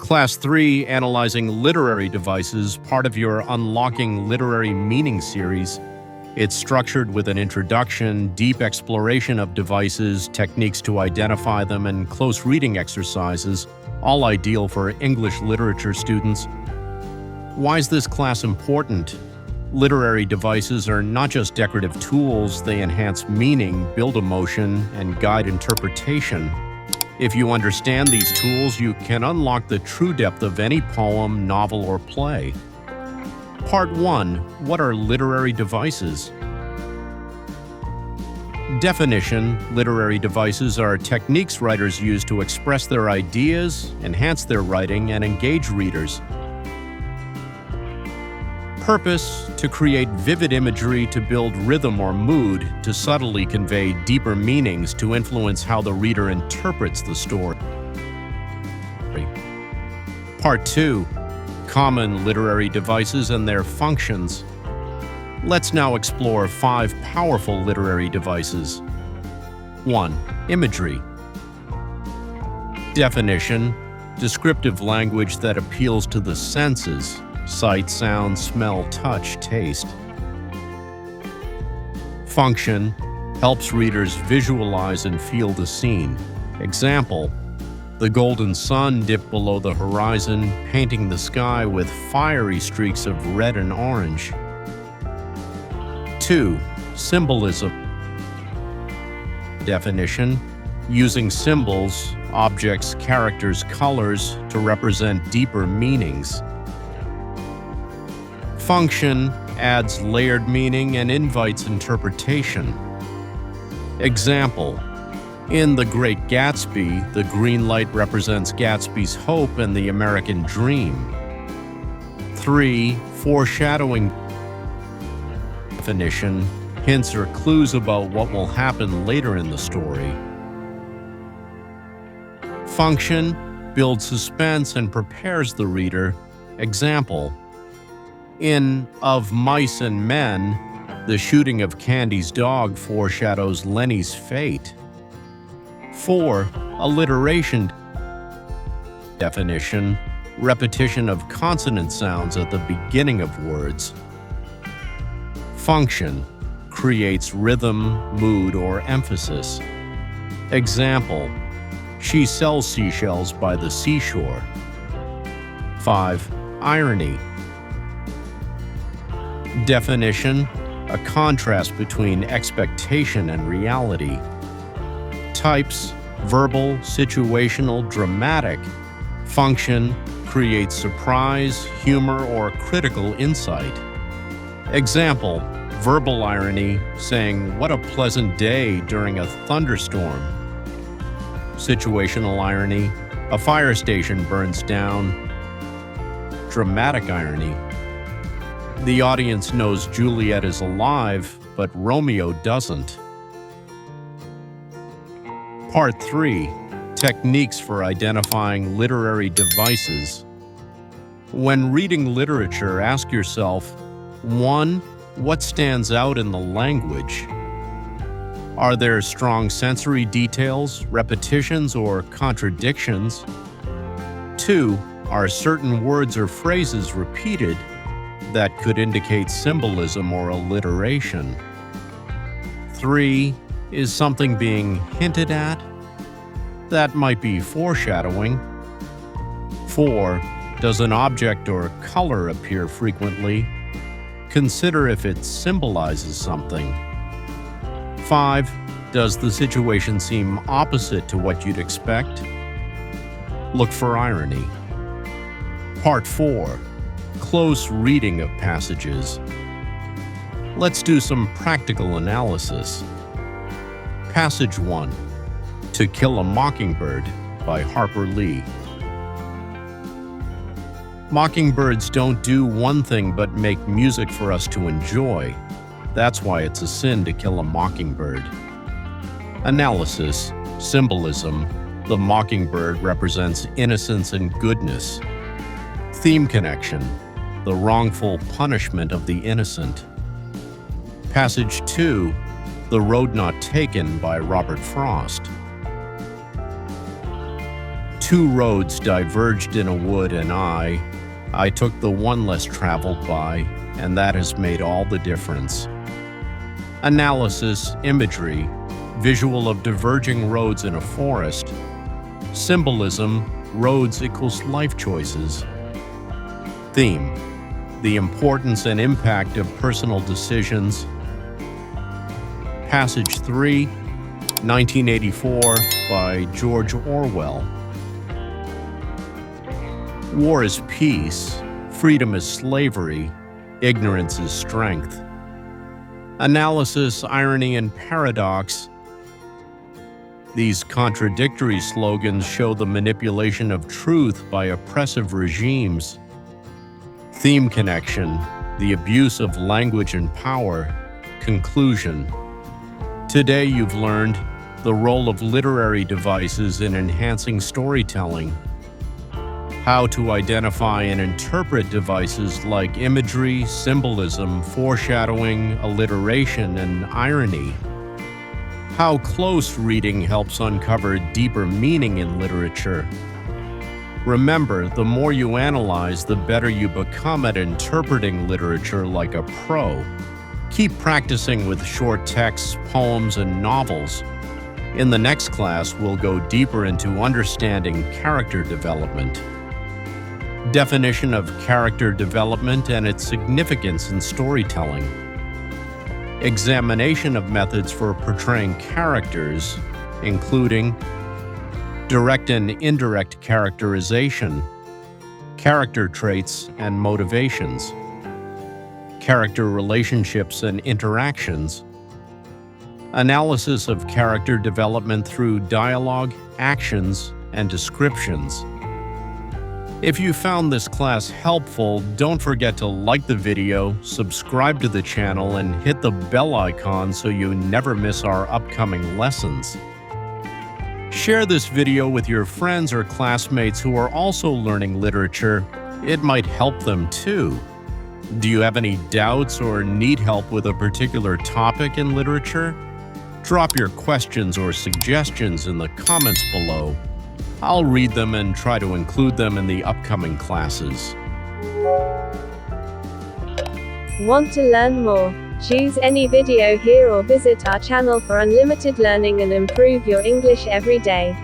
Class 3, Analyzing Literary Devices, part of your Unlocking Literary Meaning series. It's structured with an introduction, deep exploration of devices, techniques to identify them, and close reading exercises, all ideal for English literature students. Why is this class important? Literary devices are not just decorative tools, they enhance meaning, build emotion, and guide interpretation. If you understand these tools, you can unlock the true depth of any poem, novel, or play. Part 1. What are literary devices? Definition: literary devices are techniques writers use to express their ideas, enhance their writing, and engage readers. Purpose: to create vivid imagery, to build rhythm or mood, to subtly convey deeper meanings, to influence how the reader interprets the story. Part 2. Common literary devices and their functions. Let's now explore 5 powerful literary devices. 1. Imagery. Definition: descriptive language that appeals to the senses. Sight, sound, smell, touch, taste. Function: helps readers visualize and feel the scene. Example: the golden sun dipped below the horizon, painting the sky with fiery streaks of red and orange. 2. Symbolism. Definition: using symbols, objects, characters, colors to represent deeper meanings. Function: adds layered meaning and invites interpretation. Example: in The Great Gatsby, the green light represents Gatsby's hope and the American dream. 3. Foreshadowing. Definition: hints or clues about what will happen later in the story. Function: builds suspense and prepares the reader. Example: in Of Mice and Men, the shooting of Candy's dog foreshadows Lenny's fate. 4. Alliteration. Definition: repetition of consonant sounds at the beginning of words. Function: creates rhythm, mood, or emphasis. Example: she sells seashells by the seashore. 5. Irony. Definition: a contrast between expectation and reality. Types: verbal, situational, dramatic. Function: creates surprise, humor, or critical insight. Example: verbal irony, saying, "What a pleasant day" during a thunderstorm. Situational irony: a fire station burns down. Dramatic irony: the audience knows Juliet is alive, but Romeo doesn't. Part 3. Techniques for identifying literary devices. When reading literature, ask yourself, 1. What stands out in the language? Are there strong sensory details, repetitions, or contradictions? 2. Are certain words or phrases repeated that could indicate symbolism or alliteration? 3. Is something being hinted at? That might be foreshadowing. 4. Does an object or color appear frequently? Consider if it symbolizes something. 5. Does the situation seem opposite to what you'd expect? Look for irony. Part 4. Close reading of passages. Let's do some practical analysis. Passage 1. To Kill a Mockingbird by Harper Lee. Mockingbirds don't do one thing but make music for us to enjoy. That's why it's a sin to kill a mockingbird. Analysis: symbolism. The mockingbird represents innocence and goodness. Theme connection: the wrongful punishment of the innocent. Passage 2. The Road Not Taken by Robert Frost. Two roads diverged in a wood, and I took the one less traveled by, and that has made all the difference. Analysis, imagery, visual of diverging roads in a forest. Symbolism, roads equals life choices. Theme, the importance and impact of personal decisions. Passage 3, 1984 by George Orwell. War is peace, freedom is slavery, ignorance is strength. Analysis, irony, and paradox. These contradictory slogans show the manipulation of truth by oppressive regimes. Theme connection, the abuse of language and power. Conclusion. Today you've learned the role of literary devices in enhancing storytelling, how to identify and interpret devices like imagery, symbolism, foreshadowing, alliteration, and irony, how close reading helps uncover deeper meaning in literature. Remember, the more you analyze, the better you become at interpreting literature like a pro. Keep practicing with short texts, poems, and novels. In the next class, we'll go deeper into understanding character development. Definition of character development and its significance in storytelling. Examination of methods for portraying characters, including direct and indirect characterization, character traits and motivations, character relationships and interactions, analysis of character development through dialogue, actions, and descriptions. If you found this class helpful, don't forget to like the video, subscribe to the channel, and hit the bell icon so you never miss our upcoming lessons. Share this video with your friends or classmates who are also learning literature. It might help them too. Do you have any doubts or need help with a particular topic in literature? Drop your questions or suggestions in the comments below. I'll read them and try to include them in the upcoming classes. Want to learn more? Choose any video here or visit our channel for unlimited learning and improve your English every day.